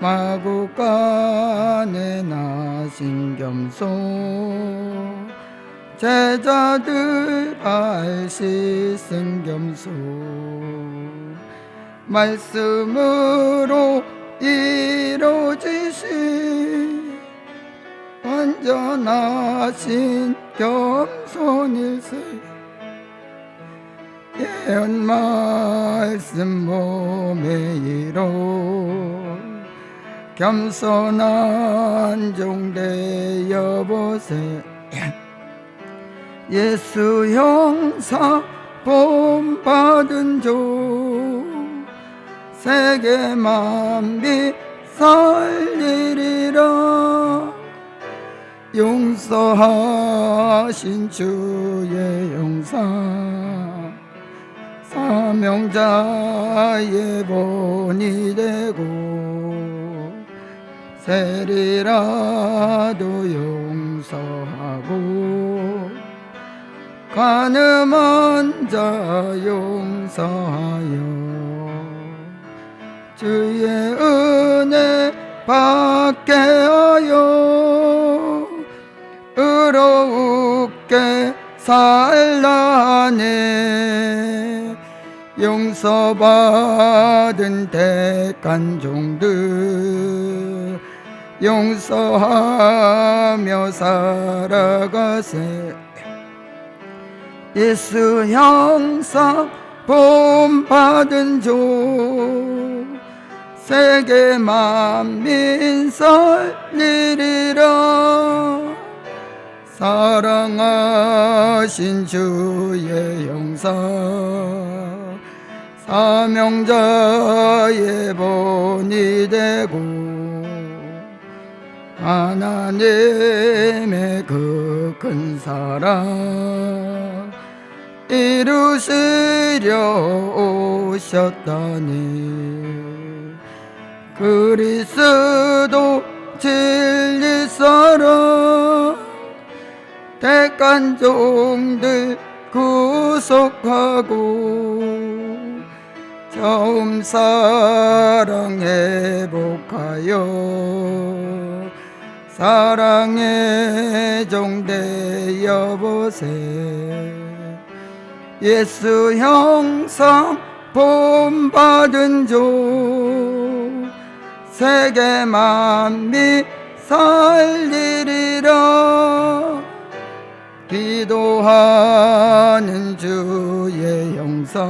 마구간에 나신 겸손 제자들 발 씻은 겸손 말씀으로 이루어지신 완전하신 겸손일세 예언 말씀 몸에 이로 겸손한 종 되어보세 예수 형상 본받은 종 세계 만비 살리리라 용서하신 주의 형상 사명자의 본이 되고 세리라도 용서하고 간음한 자 용서하여 주의 은혜 받게 하여 의롭게 살라네 용서받은 택한 종들 용서하며 살아가세 예수 형상 본받은 종 세계 만민 살리리라 사랑하신 주의 형상 사명자의 본이 되고 하나님의 그 큰 사랑 이루시려 오셨다니 그리스도 진리 사랑 택한 종들 구속하고 처음 사랑 회복하여 사랑의 종 되어보세 예수 형상 본받은 종 세계 만민 살리리라 기도하는 주의 형상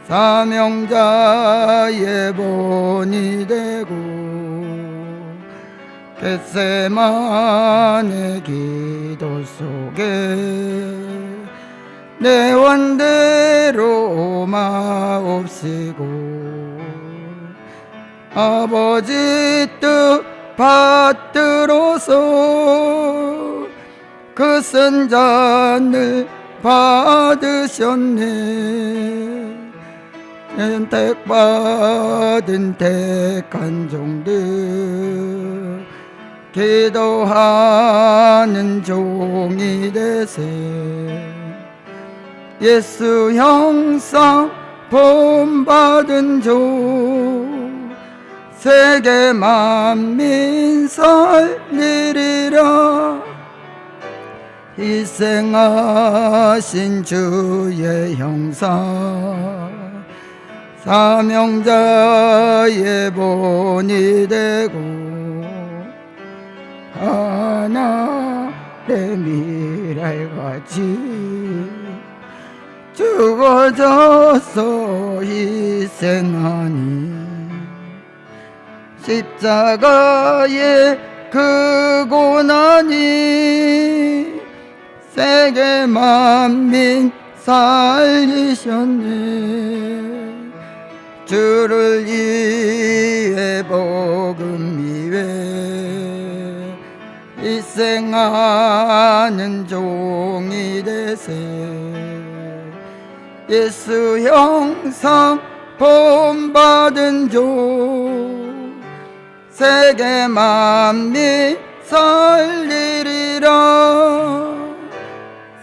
사명자의 본이 되고 겟세마네 기도 속에 내 원대로 마옵시고 아버지 뜻 받들어서 그 선잔을 받으셨네 택받은 택한 종들 기도하는 종이 되세 예수 형상 본받은 종 세계 만민 살리리라 희생하신 주의 형상 사명자의 본이 되고 하나의 미랄같이 죽어져서 희생하니 십자가의 그 고난이 세계 만민 살리셨네 주를 위해 복음 위해 희생하는 종이 되세 예수 형상 본받은 종 세계 만민 살리리라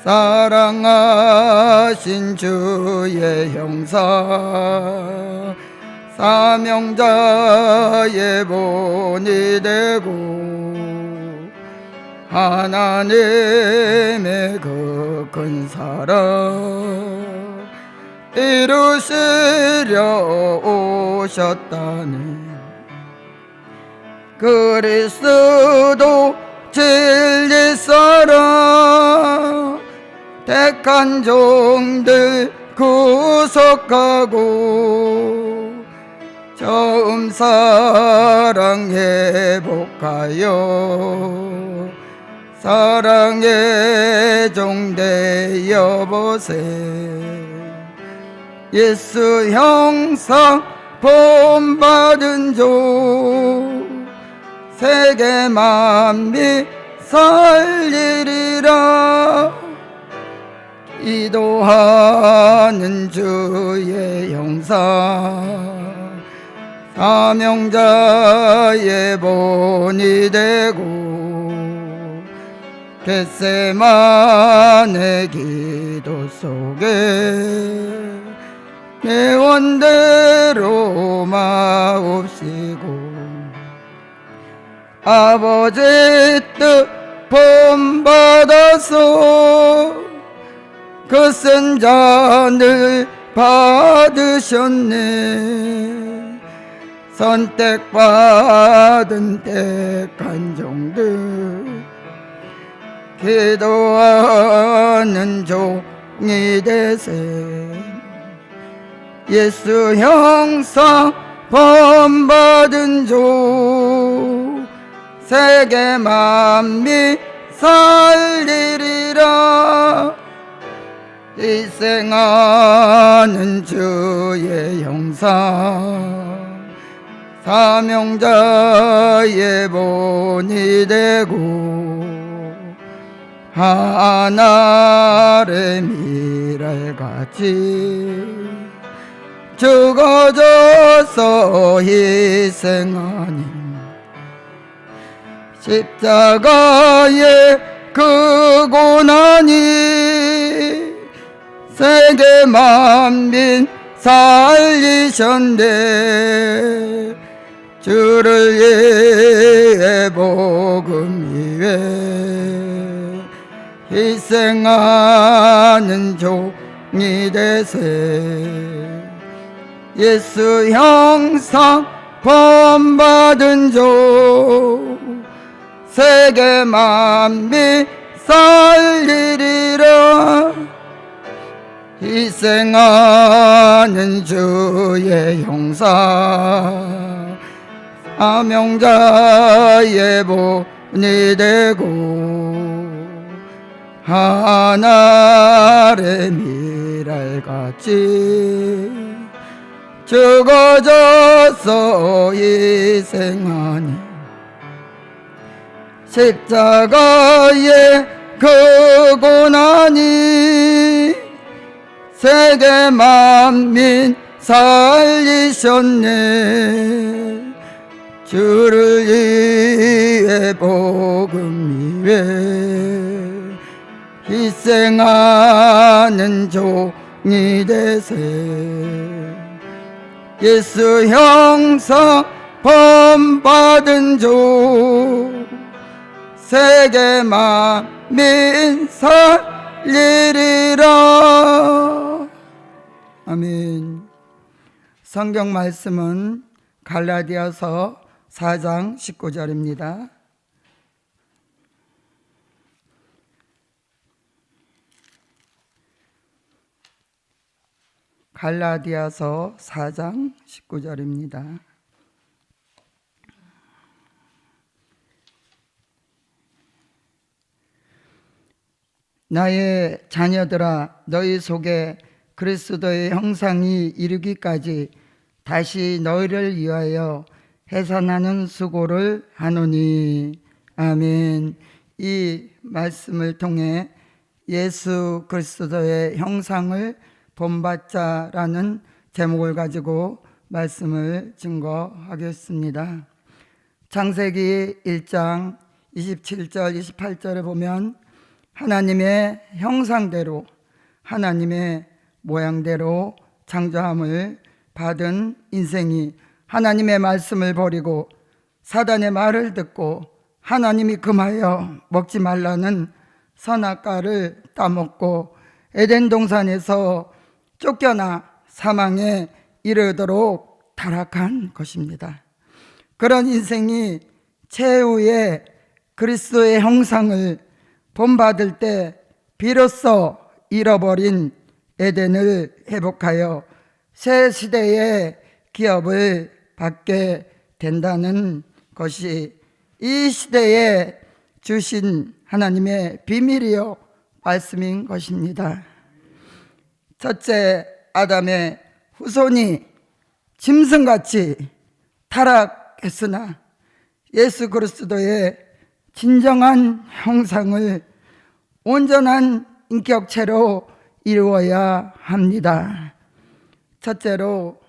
사랑하신 주의 형상 사명자의 본이 되고 하나님의 그 큰 사랑 이루시려 오셨다니 그리스도 진리 사랑 택한 종들 구속하고 처음 사랑 회복하여 사랑의 종 되어 보세 예수 형상 본받은 종 세계 만민 살리리라 기도하는 주의 형상 사명자의 본이 되고 겟세마네 기도 속에 내 원대로 마옵시고 아버지 뜻 본받아서 그 쓴 잔을 받으셨네 선택받은 택한 종들 기도하는 종이 되세 예수 형상 본받은 종 세계 만민 살리리라 희생하는 주의 형상 사명자의 본이 되고 하늘의 미랄같이 죽어져서 희생하니 십자가의 그 고난이 세계 만민 살리셨네 주를 위해 복음 위해 희생하는 종이 되세 예수 형상 본받은 종 세계 만민 살리리라 희생하는 주의 형상 사명자의 본이 되고 하늘의 미랄같이 죽어져서 희생하니 십자가의 그 고난이 세계 만민 살리셨네 주를 위해 복음 위해 희생하는 종이 되세 예수 형상 본받은 종 세계 만민 살리리라 아멘. 성경 말씀은 갈라디아서 4장 19절입니다. 갈라디아서 4장 19절입니다. 나의 자녀들아 너희 속에 그리스도의 형상이 이르기까지 다시 너희를 위하여 해산하는 수고를 하노니 아멘. 이 말씀을 통해 예수 그리스도의 형상을 본받자라는 제목을 가지고 말씀을 증거하겠습니다. 창세기 1장 27절 28절에 보면 하나님의 형상대로 하나님의 모양대로 창조함을 받은 인생이 하나님의 말씀을 버리고 사단의 말을 듣고 하나님이 금하여 먹지 말라는 선악과를 따먹고 에덴 동산에서 쫓겨나 사망에 이르도록 타락한 것입니다. 그런 인생이 최후의 그리스도의 형상을 본받을 때 비로소 잃어버린 에덴을 회복하여 새 시대의 기업을 받게 된다는 것이 이 시대에 주신 하나님의 비밀이요 말씀인 것입니다. 첫째, 아담의 후손이 짐승같이 타락했으나 예수 그리스도의 진정한 형상을 온전한 인격체로 이루어야 합니다. 첫째로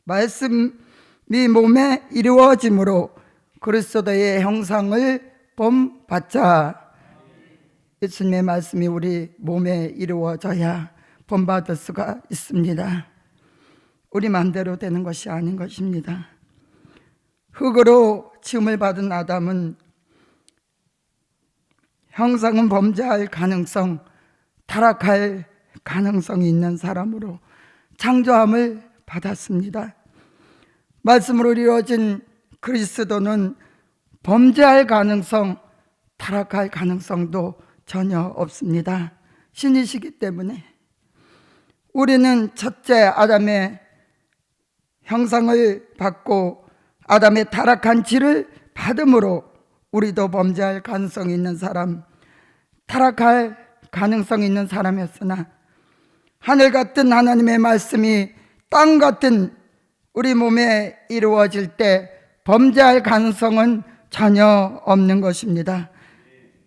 말씀이 몸에 이루어짐으로 그리스도의 형상을 본받자. 예수님의 말씀이 우리 몸에 이루어져야 본받을 수가 있습니다. 우리 마음대로 되는 것이 아닌 것입니다. 흙으로 지음을 받은 아담은 형상은 범죄할 가능성, 타락할 가능성이 있는 사람으로 창조함을 받았습니다. 말씀으로 이루어진 그리스도는 범죄할 가능성, 타락할 가능성도 전혀 없습니다. 신이시기 때문에 우리는 첫째 아담의 형상을 받고 아담의 타락한 질을 받음으로 우리도 범죄할 가능성이 있는 사람, 타락할 가능성이 있는 사람이었으나 하늘 같은 하나님의 말씀이 땅 같은 우리 몸에 이루어질 때 범죄할 가능성은 전혀 없는 것입니다.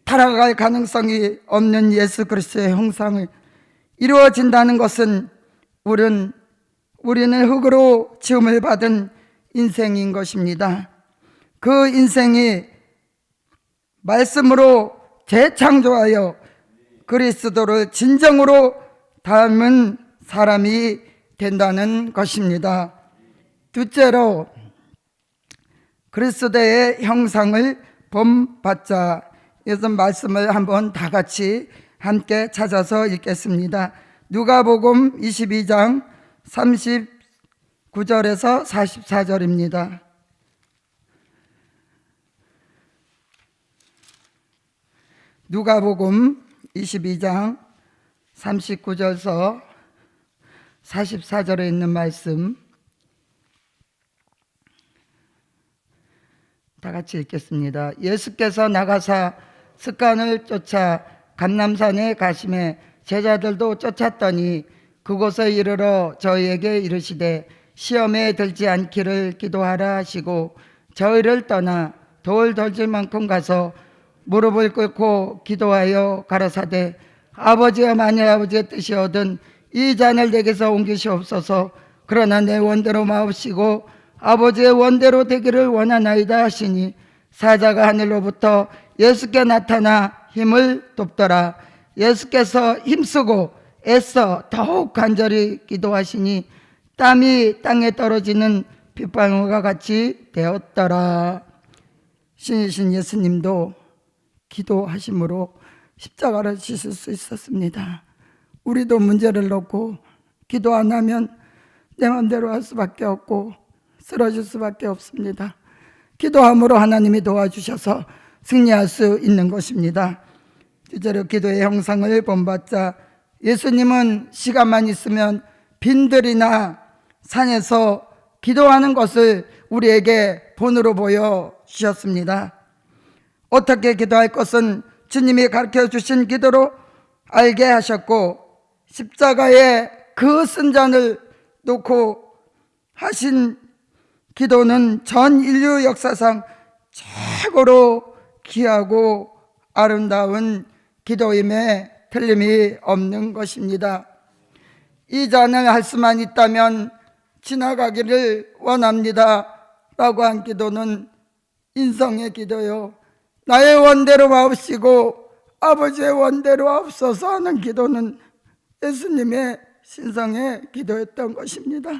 타락할 가능성이 없는 예수 그리스도의 형상을 이루어진다는 것은 우리는 흙으로 지음을 받은 인생인 것입니다. 그 인생이 말씀으로 재창조하여 그리스도를 진정으로 닮은 사람이 된다는 것입니다. 둘째로 그리스도의 형상을 본받자. 이것은 말씀을 한번 다 같이 함께 찾아서 읽겠습니다. 누가복음 22장 39절에서 44절입니다. 누가복음 22장 39절에서 44절에 있는 말씀 다 같이 읽겠습니다. 예수께서 나가사 습관을 쫓아 감람산에 가심에 제자들도 쫓았더니 그곳에 이르러 저희에게 이르시되 시험에 들지 않기를 기도하라 하시고 저희를 떠나 돌 던질 만큼 가서 무릎을 꿇고 기도하여 가라사대 아버지여 만일 아버지의 뜻이거든 이 잔을 내게서 옮기시옵소서. 그러나 내 원대로 마옵시고 아버지의 원대로 되기를 원하나이다 하시니 사자가 하늘로부터 예수께 나타나 힘을 돕더라. 예수께서 힘쓰고 애써 더욱 간절히 기도하시니 땀이 땅에 떨어지는 빗방울과 같이 되었더라. 신이신 예수님도 기도하심으로 십자가를 지실 수 있었습니다. 우리도 문제를 놓고 기도 안 하면 내 마음대로 할 수밖에 없고 쓰러질 수밖에 없습니다. 기도함으로 하나님이 도와주셔서 승리할 수 있는 것입니다. 둘째로 기도의 형상을 본받자. 예수님은 시간만 있으면 빈들이나 산에서 기도하는 것을 우리에게 본으로 보여주셨습니다. 어떻게 기도할 것은 주님이 가르쳐 주신 기도로 알게 하셨고 십자가에 그 쓴잔을 놓고 하신 기도는 전 인류 역사상 최고로 귀하고 아름다운 기도임에 틀림이 없는 것입니다. 이 잔을 할 수만 있다면 지나가기를 원합니다 라고 한 기도는 인성의 기도요, 나의 원대로 마옵시고 아버지의 원대로 하옵소서 하는 기도는 예수님의 신성의 기도였던 것입니다.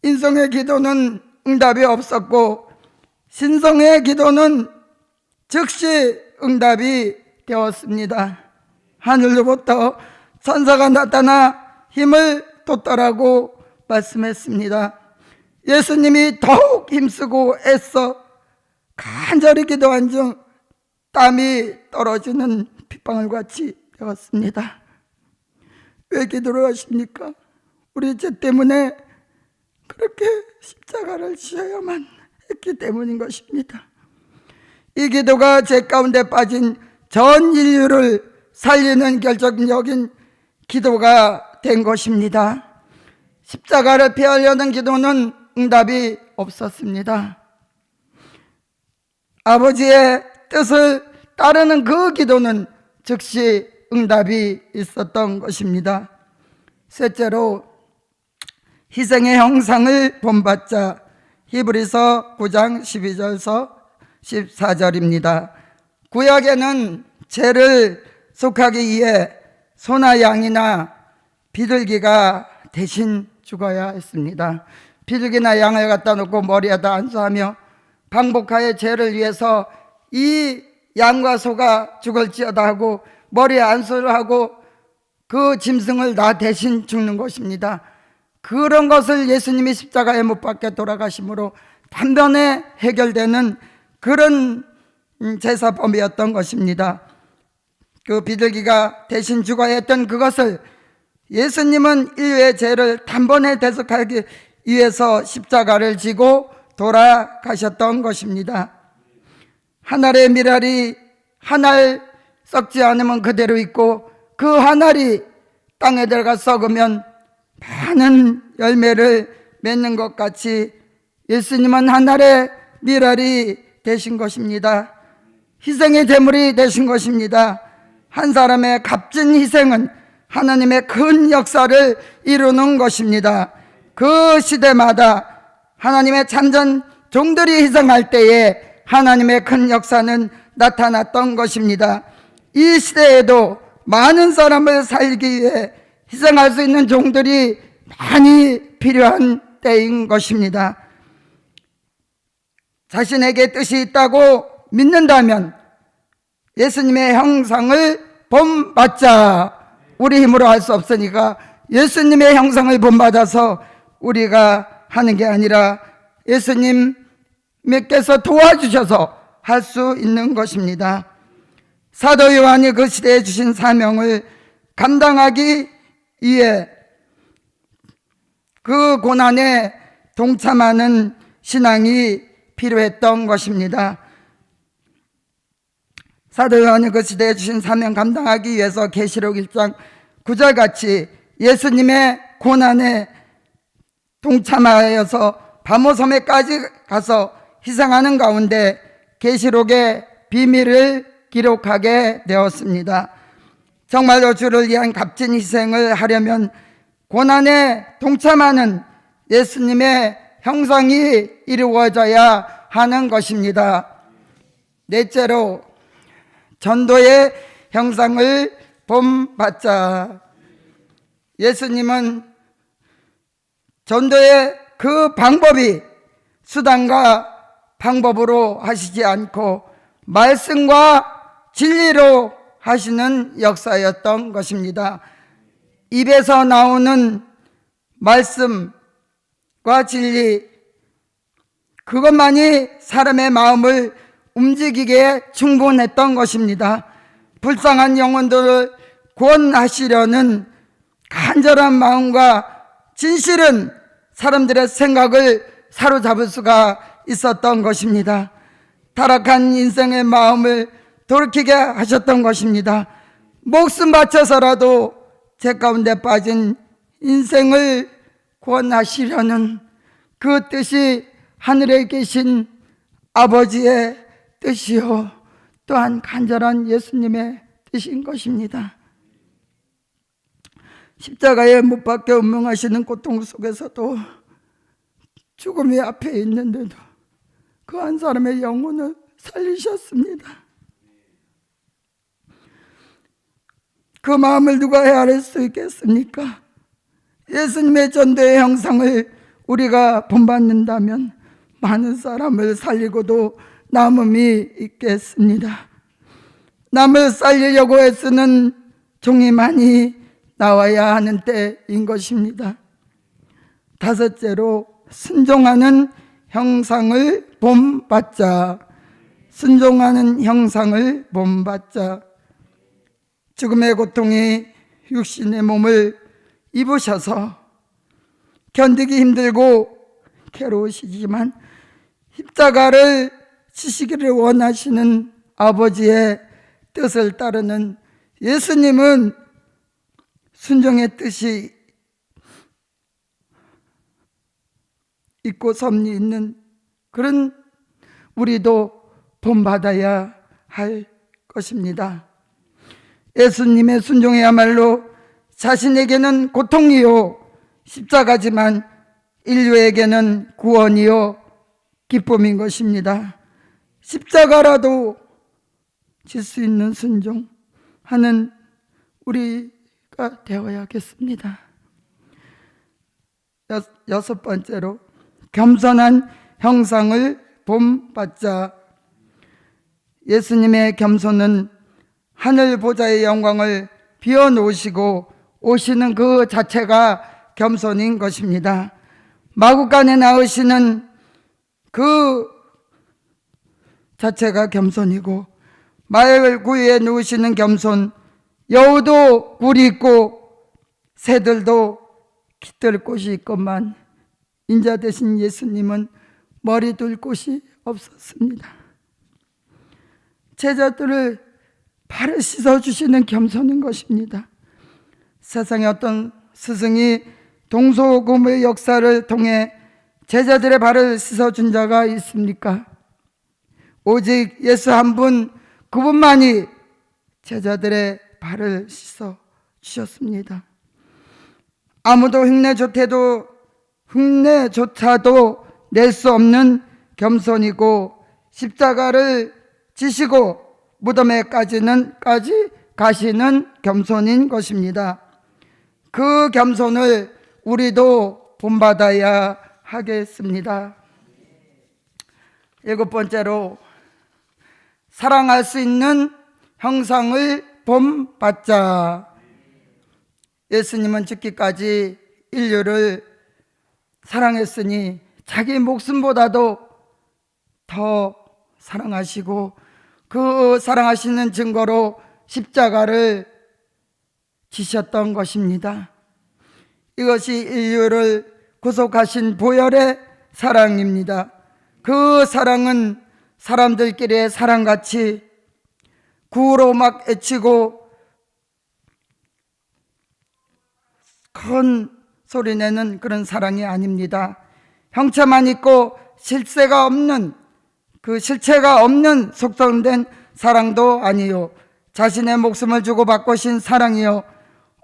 인성의 기도는 응답이 없었고 신성의 기도는 즉시 응답이 되었습니다. 하늘로부터 천사가 나타나 힘을 돋더라고 말씀했습니다. 예수님이 더욱 힘쓰고 애써 간절히 기도한 중 땀이 떨어지는 핏방울 같이 되었습니다. 왜 기도를 하십니까? 우리 죄 때문에 그렇게 십자가를 지어야만 했기 때문인 것입니다. 이 기도가 죄 가운데 빠진 전 인류를 살리는 결정적인 기도가 된 것입니다. 십자가를 피하려는 기도는 응답이 없었습니다. 아버지의 뜻을 따르는 그 기도는 즉시 응답이 있었던 것입니다. 셋째로 희생의 형상을 본받자. 히브리서 9장 12절서 14절입니다. 구약에는 죄를 속하기 위해 소나 양이나 비둘기가 대신 죽어야 했습니다. 비둘기나 양을 갖다 놓고 머리에다 안수하며 방복하여 죄를 위해서 이 양과 소가 죽을지어다 하고 머리에 안수를 하고 그 짐승을 나 대신 죽는 것입니다. 그런 것을 예수님이 십자가에 못 박혀 돌아가심으로 단번에 해결되는 그런 제사법이었던 것입니다. 그 비둘기가 대신 죽어야 했던 그것을 예수님은 인류의 죄를 단번에 대속하기 위해서 십자가를 지고 돌아가셨던 것입니다. 한 알의 밀알이 한 알 썩지 않으면 그대로 있고 그 한 알이 땅에 들어가 썩으면 많은 열매를 맺는 것 같이 예수님은 한 알의 밀알이 되신 것입니다. 희생의 제물이 되신 것입니다. 한 사람의 값진 희생은 하나님의 큰 역사를 이루는 것입니다. 그 시대마다 하나님의 참전 종들이 희생할 때에 하나님의 큰 역사는 나타났던 것입니다. 이 시대에도 많은 사람을 살기 위해 희생할 수 있는 종들이 많이 필요한 때인 것입니다. 자신에게 뜻이 있다고 믿는다면 예수님의 형상을 본받자. 우리 힘으로 할 수 없으니까 예수님의 형상을 본받아서 우리가 하는 게 아니라 예수님께서 도와주셔서 할 수 있는 것입니다. 사도 요한이 그 시대에 주신 사명을 감당하기 위해 그 고난에 동참하는 신앙이 필요했던 것입니다. 사도 요한이 그 시대에 주신 사명 감당하기 위해서 계시록 1장 9절같이 예수님의 고난에 동참하여서 바모섬에까지 가서 희생하는 가운데 계시록의 비밀을 기록하게 되었습니다. 정말로 주를 위한 값진 희생을 하려면 고난에 동참하는 예수님의 형상이 이루어져야 하는 것입니다. 넷째로 전도의 형상을 본받자. 예수님은 전도의 그 방법이 수단과 방법으로 하시지 않고 말씀과 진리로 하시는 역사였던 것입니다. 입에서 나오는 말씀과 진리, 그것만이 사람의 마음을 움직이기에 충분했던 것입니다. 불쌍한 영혼들을 구원하시려는 간절한 마음과 진실은 사람들의 생각을 사로잡을 수가 있었던 것입니다. 타락한 인생의 마음을 돌이키게 하셨던 것입니다. 목숨 바쳐서라도 죄 가운데 빠진 인생을 구원하시려는 그 뜻이 하늘에 계신 아버지의 뜻이요 또한 간절한 예수님의 뜻인 것입니다. 십자가에 못 박혀 운명하시는 고통 속에서도 죽음이 앞에 있는데도 그 한 사람의 영혼을 살리셨습니다. 그 마음을 누가 헤아릴 수 있겠습니까? 예수님의 전도의 형상을 우리가 본받는다면 많은 사람을 살리고도 남음이 있겠습니다. 남을 살리려고 애쓰는 종이 많이 나와야 하는 때인 것입니다. 다섯째로, 순종하는 형상을 본받자. 순종하는 형상을 본받자. 죽음의 고통이 육신의 몸을 입으셔서 견디기 힘들고 괴로우시지만 십자가를 지시기를 원하시는 아버지의 뜻을 따르는 예수님은 순종의 뜻이 있고 섭리 있는 그런 우리도 본받아야 할 것입니다. 예수님의 순종이야말로 자신에게는 고통이요 십자가지만 인류에게는 구원이요 기쁨인 것입니다. 십자가라도 질 수 있는 순종하는 우리가 되어야겠습니다. 여섯 번째로, 겸손한 형상을 본받자. 예수님의 겸손은 하늘 보좌의 영광을 비워놓으시고 오시는 그 자체가 겸손인 것입니다. 마구간에 나으시는 그 자체가 겸손이고, 마을 구유에 누우시는 겸손, 여우도 굴이 있고 새들도 깃들 곳이 있건만 인자 되신 예수님은 머리 둘 곳이 없었습니다. 제자들을 발을 씻어주시는 겸손인 것입니다. 세상에 어떤 스승이 동서고금의 역사를 통해 제자들의 발을 씻어준 자가 있습니까? 오직 예수 한 분, 그분만이 제자들의 발을 씻어주셨습니다. 아무도 흉내조차도 낼 수 없는 겸손이고, 십자가를 지시고 무덤에까지 가시는 겸손인 것입니다. 그 겸손을 우리도 본받아야 하겠습니다. 일곱 번째로, 사랑할 수 있는 형상을 본받자. 예수님은 죽기까지 인류를 사랑했으니 자기 목숨보다도 더 사랑하시고, 그 사랑하시는 증거로 십자가를 지셨던 것입니다. 이것이 인류를 구속하신 보혈의 사랑입니다. 그 사랑은 사람들끼리의 사랑같이 구로 막 애치고 큰 소리 내는 그런 사랑이 아닙니다. 형체만 있고 실체가 없는 속성된 사랑도 아니요, 자신의 목숨을 주고 바꾸신 사랑이요,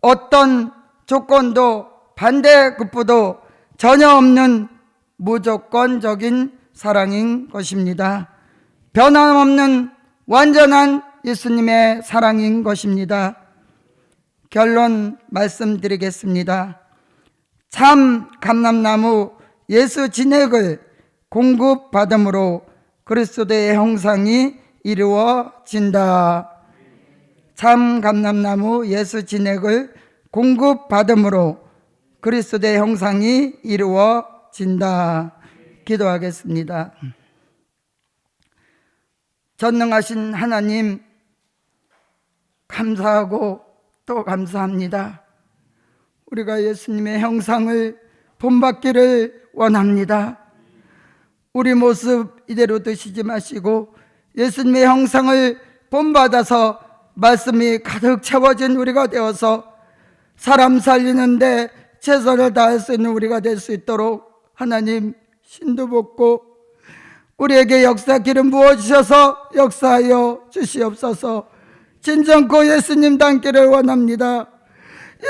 어떤 조건도 반대급부도 전혀 없는 무조건적인 사랑인 것입니다. 변함없는 완전한 예수님의 사랑인 것입니다. 결론 말씀드리겠습니다. 참 감람나무 예수 진액을 공급받음으로 그리스도의 형상이 이루어진다. 참 감람나무 예수 진액을 공급받음으로 그리스도의 형상이 이루어진다. 기도하겠습니다. 전능하신 하나님, 감사하고 또 감사합니다. 우리가 예수님의 형상을 본받기를 원합니다. 우리 모습 이대로 드시지 마시고 예수님의 형상을 본받아서 말씀이 가득 채워진 우리가 되어서 사람 살리는데 최선을 다할 수 있는 우리가 될 수 있도록 하나님 신도 볶고 우리에게 역사 기름 부어주셔서 역사하여 주시옵소서. 진정코 예수님 닮기를 원합니다.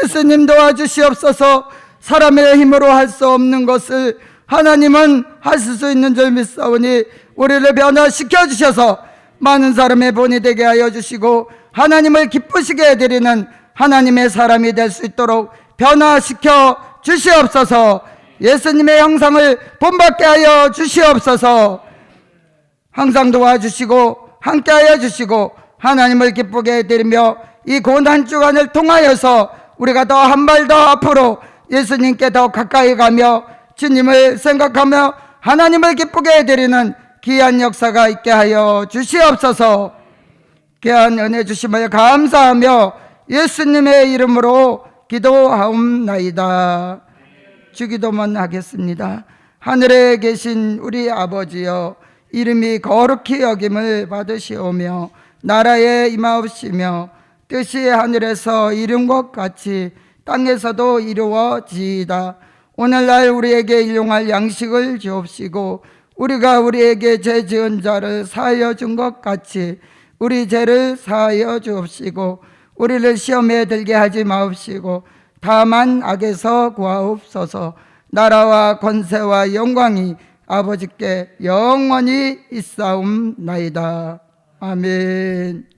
예수님 도와주시옵소서. 사람의 힘으로 할 수 없는 것을 하나님은 하실 수 있는 줄 믿사오니 우리를 변화시켜 주셔서 많은 사람의 본이 되게 하여 주시고 하나님을 기쁘시게 해드리는 하나님의 사람이 될 수 있도록 변화시켜 주시옵소서. 예수님의 형상을 본받게 하여 주시옵소서. 항상 도와주시고 함께하여 주시고 하나님을 기쁘게 해드리며 이 고난 주간을 통하여서 우리가 더 한 발 더 앞으로 예수님께 더 가까이 가며 주님을 생각하며 하나님을 기쁘게 해드리는 귀한 역사가 있게 하여 주시옵소서. 귀한 은혜 주심을 감사하며 예수님의 이름으로 기도하옵나이다. 주기도만 하겠습니다. 하늘에 계신 우리 아버지여, 이름이 거룩히 여김을 받으시오며 나라에 임하옵시며 뜻이 하늘에서 이룬 것 같이 땅에서도 이루어지이다. 오늘날 우리에게 일용할 양식을 주옵시고 우리가 우리에게 죄 지은 자를 사하여 준 것 같이 우리 죄를 사하여 주옵시고 우리를 시험에 들게 하지 마옵시고 다만 악에서 구하옵소서. 나라와 권세와 영광이 아버지께 영원히 있사옵나이다. 아멘.